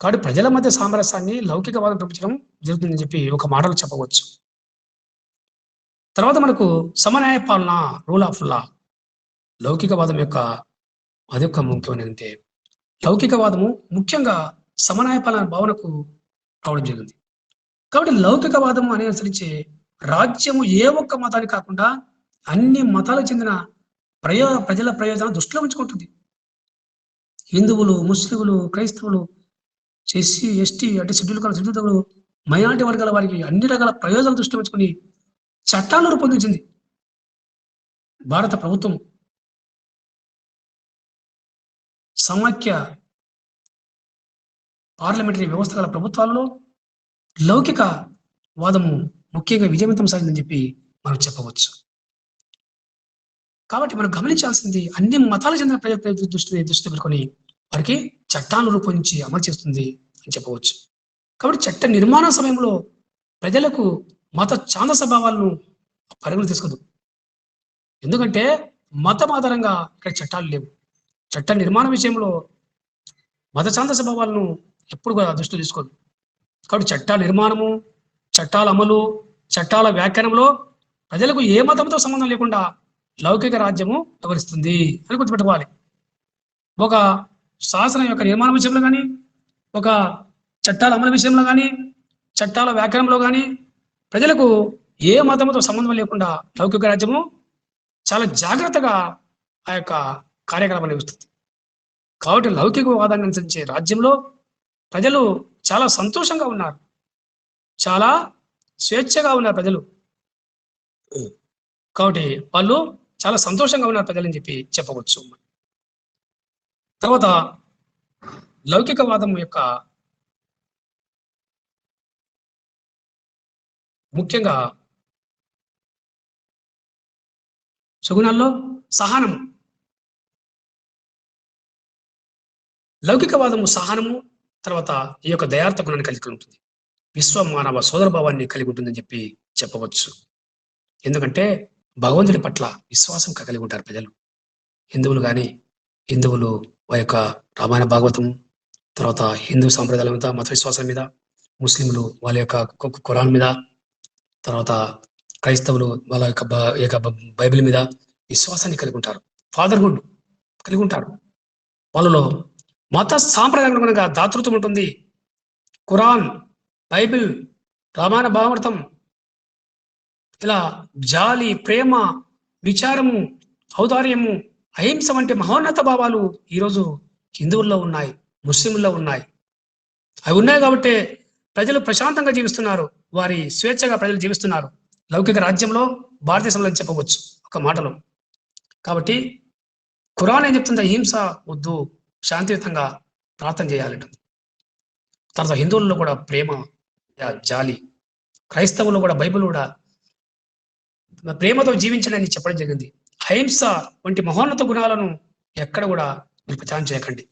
కాబట్టి ప్రజల మధ్య సామరస్యాన్ని లౌకికవాదం పెంచడం జరుగుతుందని చెప్పి ఒక మాటలు చెప్పవచ్చు. తర్వాత మనకు సమన్యాయ పాలన, రూల్ ఆఫ్ లా, లౌకికవాదం యొక్క అదొక ముఖ్యమైనది. లౌకికవాదము ముఖ్యంగా సమన్యాయ పాలన భావనకు రావడం జరిగింది. కాబట్టి లౌకికవాదం అని అనుసరించి రాజ్యము ఏ ఒక్క మతాన్ని కాకుండా అన్ని మతాలకు చెందిన ప్రజల ప్రయోజనాలు దృష్టిలో ఉంచుకుంటుంది. హిందువులు, ముస్లింలు, క్రైస్తవులు, ఎస్సీ, ఎస్టీ, అంటే షెడ్యూల్ మైనారిటీ వర్గాల వారికి అన్ని రకాల ప్రయోజనాలు దృష్టిలో ఉంచుకొని చట్టాలను రూపొందించింది భారత ప్రభుత్వం. సమాఖ్య పార్లమెంటరీ వ్యవస్థ గల ప్రభుత్వాలలో లౌకిక వాదము ముఖ్యంగా విజయవంతం సాగిందని చెప్పి మనం చెప్పవచ్చు. కాబట్టి మనం గమనించాల్సింది అన్ని మతాలకు చెందిన ప్రజల దృష్టి పెట్టుకొని వారికి చట్టాలను రూపొందించి అమలు చేస్తుంది అని చెప్పవచ్చు. కాబట్టి చట్ట నిర్మాణ సమయంలో ప్రజలకు మత ఛాందస భావాలను పరిగణన తీసుకోదు. ఎందుకంటే మతం ఆధారంగా ఇక్కడ చట్టాలు లేవు. చట్ట నిర్మాణ విషయంలో మత ఛాందస భావాలను ఎప్పుడు కూడా దృష్టిలో తీసుకోదు. కాబట్టి చట్టాల నిర్మాణము, చట్టాల అమలు, చట్టాల వ్యాఖ్యానంలో ప్రజలకు ఏ మతంతో సంబంధం లేకుండా లౌకిక రాజ్యము వివరిస్తుంది అని గుర్తుపెట్టుకోవాలి. ఒక శాసనం యొక్క నిర్మాణ విషయంలో కానీ, ఒక చట్టాల అమలు విషయంలో కానీ, చట్టాల వ్యాఖ్యానంలో కానీ ప్రజలకు ఏ మతంతో సంబంధం లేకుండా లౌకిక రాజ్యము చాలా జాగ్రత్తగా ఆ యొక్క కార్యక్రమాలు నిర్వహిస్తుంది. కాబట్టి లౌకికవాదాన్ని అనుసరించే రాజ్యంలో ప్రజలు చాలా సంతోషంగా ఉన్నారు, చాలా స్వేచ్ఛగా ఉన్నారు ప్రజలు. కాబట్టి వాళ్ళు చాలా సంతోషంగా ఉన్నారు ప్రజలని చెప్పి చెప్పవచ్చు. తర్వాత లౌకికవాదం యొక్క ముఖ్యంగా సుగుణాల్లో సహనము. లౌకికవాదము సహనము, తర్వాత ఈ యొక్క దయార్థ గుణాన్ని కలిగి ఉంటుంది. విశ్వ మానవ సోదర భావాన్ని కలిగి ఉంటుందని చెప్పి చెప్పవచ్చు. ఎందుకంటే భగవంతుడి పట్ల విశ్వాసం కలిగి ఉంటారు ప్రజలు. హిందువులు వారి యొక్క రామాయణ భాగవతం, తర్వాత హిందూ సాంప్రదాయాల మీద, మత విశ్వాసం మీద, ముస్లింలు వాళ్ళ యొక్క ఖురాన్ మీద, తర్వాత క్రైస్తవులు వాళ్ళ యొక్క బైబిల్ మీద విశ్వాసాన్ని కలిగి ఉంటారు, ఫాదర్హుడ్ కలిగి ఉంటారు. వాళ్ళలో మత సాంప్రదాయంగా దాతృత్వం ఉంటుంది. ఖురాన్, బైబిల్, రామాయణ భాగవతం, ఇలా జాలి, ప్రేమ, విచారము, ఔదార్యము, అహింస వంటి మహోన్నత భావాలు ఈరోజు హిందువుల్లో ఉన్నాయి, ముస్లింల్లో ఉన్నాయి. అవి ఉన్నాయి కాబట్టి ప్రజలు ప్రశాంతంగా జీవిస్తున్నారు, వారి స్వేచ్ఛగా ప్రజలు జీవిస్తున్నారు లౌకిక రాజ్యంలో, భారతదేశంలో అని చెప్పవచ్చు ఒక మాటలో. కాబట్టి ఖురాన్ ఏం చెప్తుంది? అహింస వద్దు, శాంతియుతంగా ప్రార్థన చేయాలంటుంది. తర్వాత హిందువుల్లో కూడా ప్రేమ, జాలి, క్రైస్తవుల్లో కూడా బైబిల్ కూడా ప్రేమతో జీవించడని చెప్పడం జరిగింది. అహింస వంటి మహోన్నత గుణాలను ఎక్కడ కూడా మీరు ప్రచారం చేయకండి.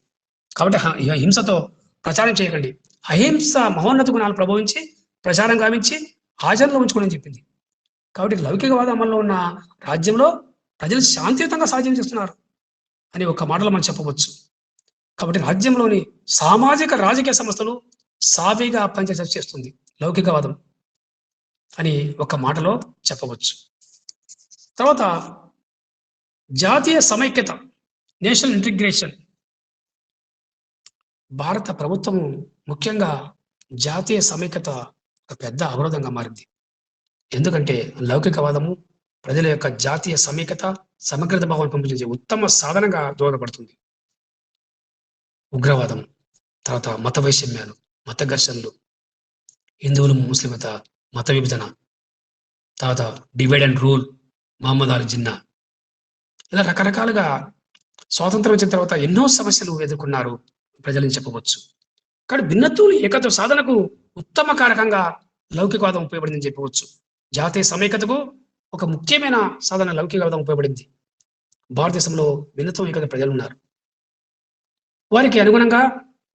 కాబట్టి హింసతో ప్రచారం చేయకండి. అహింస మహోన్నత గుణాలు ప్రభావించి ప్రచారం గావించి ఆచరణలో ఉంచుకోని చెప్పింది. కాబట్టి లౌకికవాద అమల్లో ఉన్న రాజ్యంలో ప్రజలు శాంతియుతంగా సాధ్యం చేస్తున్నారు అని ఒక మాటలో మనం చెప్పవచ్చు. కాబట్టి రాజ్యంలోని సామాజిక రాజకీయ సంస్థలు సాఫీగా పనిచేస్తుంది లౌకికవాదం అని ఒక మాటలో చెప్పవచ్చు. తర్వాత జాతీయ సమైక్యత, నేషనల్ ఇంటిగ్రేషన్. భారత ప్రభుత్వము ముఖ్యంగా జాతీయ సమైక్యత ఒక పెద్ద అవరోధంగా మారింది. ఎందుకంటే లౌకికవాదము ప్రజల యొక్క జాతీయ సమైక్యత, సమగ్రత భావాన్ని పంపించే ఉత్తమ సాధనంగా దోహదపడుతుంది. ఉగ్రవాదం, తర్వాత మత వైషమ్యాలు, మత ఘర్షణలు, హిందువులు ముస్లిమత, మత విభజన, తర్వాత divide and rule, Mohammad Ali Jinnah, ఇలా రకరకాలుగా స్వాతంత్రం వచ్చిన తర్వాత ఎన్నో సమస్యలు ఎదుర్కొన్నారు ప్రజలని చెప్పవచ్చు. కానీ భిన్నత్వం ఏకత్వ సాధనకు ఉత్తమ కారకంగా లౌకికవాదం ఉపయోగపడిందని చెప్పవచ్చు. జాతీయ సమైక్యతకు ఒక ముఖ్యమైన సాధన లౌకికవాదం ఉపయోగపడింది. భారతదేశంలో భిన్నత్వం ఏకత ప్రజలు ఉన్నారు. వారికి అనుగుణంగా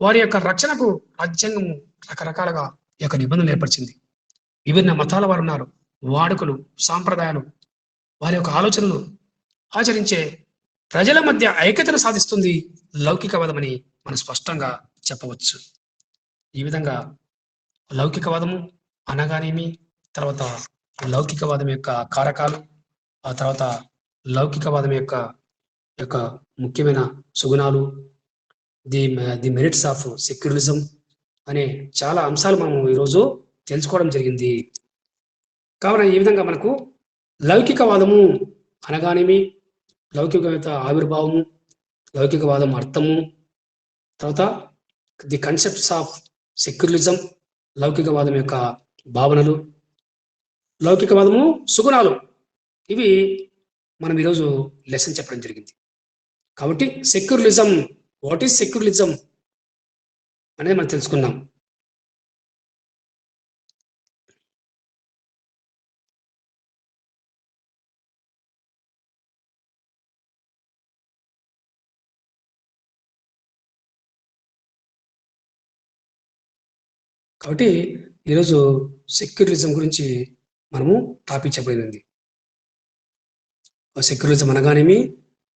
వారి యొక్క రక్షణకు రాజ్యాంగం రకరకాలుగా ఈ యొక్క నిబంధనలు ఏర్పరిచింది. విభిన్న మతాల వారు ఉన్నారు. వాడుకలు, సాంప్రదాయాలు, వారి యొక్క ఆలోచనలు ఆచరించే ప్రజల మధ్య ఐక్యతను సాధిస్తుంది లౌకికవాదం అని మనం స్పష్టంగా చెప్పవచ్చు. ఈ విధంగా లౌకికవాదము అనగానేమి, తర్వాత లౌకికవాదం యొక్క కారకాలు, ఆ తర్వాత లౌకికవాదం యొక్క యొక్క ముఖ్యమైన సుగుణాలు, ది మెరిట్స్ ఆఫ్ సెక్యులరిజం అనే చాలా అంశాలు మనము ఈరోజు తెలుసుకోవడం జరిగింది. కావున ఈ విధంగా మనకు లౌకికవాదము అనగానేమి, లౌకికత ఆవిర్భావము, లౌకికవాదం అర్థము, తర్వాత ది కన్సెప్ట్స్ ఆఫ్ సెక్యులరిజం, లౌకికవాదం యొక్క భావనలు, లౌకికవాదము సుగుణాలు, ఇవి మనం ఈరోజు లెసన్ చెప్పడం జరిగింది. కాబట్టి సెక్యులరిజం, వాట్ ఈస్ సెక్యులరిజం అనేది మనం తెలుసుకున్నాం. కాబట్టి ఈరోజు సెక్యులరిజం గురించి మనము టాపిక్ చెప్పబడింది. సెక్యులరిజం అనగానేమి,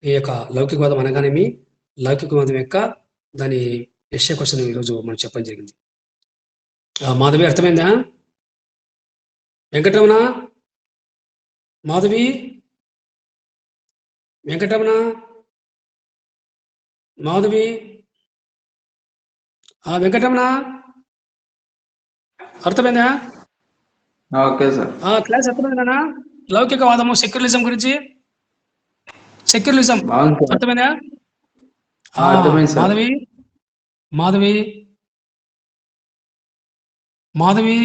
ఈ యొక్క లౌకికవాదం అనగానేమి, లౌకికవాదం యొక్క దాని ఎస్ఏ క్వశ్చన్ ఈరోజు మనం చెప్పడం జరిగింది. మాధవి అర్థమైందా? వెంకటరమణ, మాధవి, వెంకటరమణ, మాధవి, వెంకటరమణ అర్థమైందా? Okay sir. క్లాస్ అర్థమైందా? లౌకికవాదము సెక్యులరిజం గురించి, సెక్యులరిజం అర్థమైందా? మాధవి, మాధవి, మాధవి,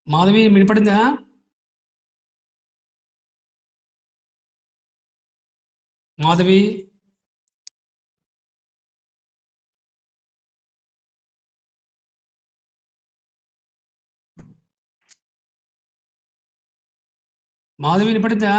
మాధవి వినపడిందా? మాధవి, మాధవి వినపడిందా?